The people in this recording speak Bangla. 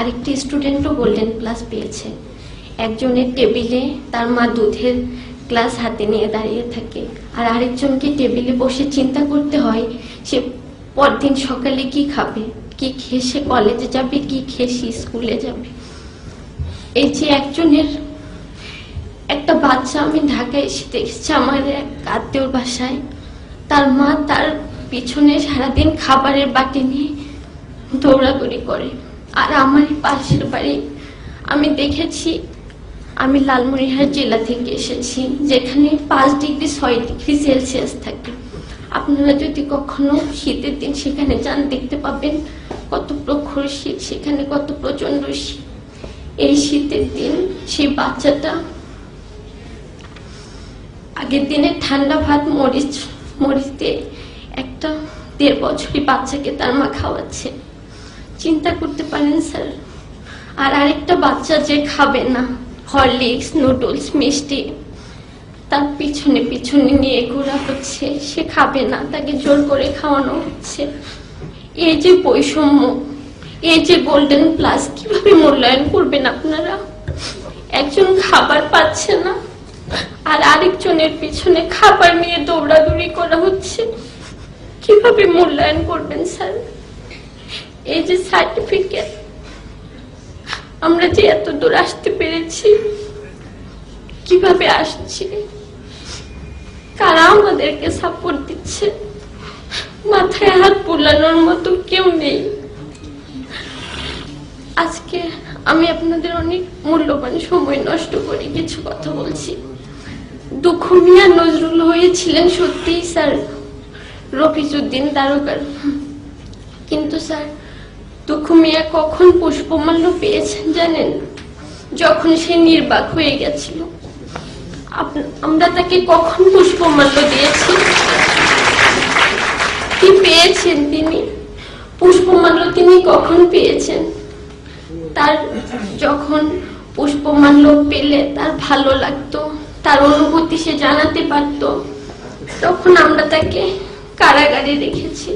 আরেকটি স্টুডেন্টও গোল্ডেন প্লাস পেয়েছে। একজনের টেবিলে তার মা দুধের গ্লাস হাতে নিয়ে দাঁড়িয়ে থাকে, আর আরেকজনকে টেবিলে বসে চিন্তা করতে হয় সে পরদিন সকালে কি খাবে, কি খেয়ে সে কলেজে যাবে, কি খেয়ে সে স্কুলে যাবে। এই যে একজনের একটা বাচ্চা আমি ঢাকায় এসে দেখেছি আমার এক আত্মীয়র বাসায়, তার মা তার পিছনে সারাদিন খাবারের বাটি নিয়ে দৌড়াদৌড়ি করে। আর আমার পাশের বাড়ি আমি দেখেছি, আমি লালমনিরহাট জেলা থেকে এসেছি, যেখানে 5 ডিগ্রি 6 ডিগ্রি সেলসিয়াস থাকে। আপনারা যদি কখনো শীতের দিন সেখানে যান দেখতে পাবেন কত প্রখর শীত, সেখানে কত প্রচন্ড শীত। এই শীতের দিন সেই বাচ্চাটা আগের দিনে ঠান্ডা ভাত মরিচ দিয়ে একটা 1.5 বছরই বাচ্চাকে তার মা খাওয়াচ্ছে। চিন্তা করতে পারেন স্যার। আর আরেকটা বাচ্চা যে খাবে না হরলিক্স, নুডলস, মিষ্টি, তার পিছনে পিছনে নিয়ে ঘোরা হচ্ছে, সে খাবে না, তাকে জোর করে খাওয়ানো হচ্ছে। এই যে বৈষম্য, এই যে গোল্ডেন প্লাস, কিভাবে মূল্যায়ন করবেন আপনারা? একজন খাবার পাচ্ছে না আর আরেকজনের পিছনে খাবার নিয়ে দৌড়াদৌড়ি করা হচ্ছে, কিভাবে মূল্যায়ন করবেন স্যার? এই যে সার্টিফিকেট, আমরা যে এত দূর আসতে পেরেছি, কিভাবে আসছি, কারা আমাদেরকে সাপোর্ট দিচ্ছে? মাথায় হাত বুলানোর মতো কেউ নেই। আজকে আমি আপনাদের অনেক মূল্যবান সময় নষ্ট করে কিছু কথা বলছি। দুঃখ মিয়া নজরুল হয়েছিলেন সত্যিই স্যার রফিজউদ্দিন তারকার, কিন্তু স্যার দুঃখ মিয়া কখন পুষ্পমাল্য পেয়েছেন জানেন? যখন সে নির্বাক হয়ে গেছিল। আমরা তাকে কখন পুষ্পমাল্য দিয়েছি? কি পেয়েছেন তিনি? পুষ্পমাল্য তিনি কখন পেয়েছেন? তার যখন পুষ্পমাল্য পেলে তার ভালো লাগতো, তার অনুভূতি সে জানাতে পারত, তখন আমরা তাকে কারাগারে রেখেছি।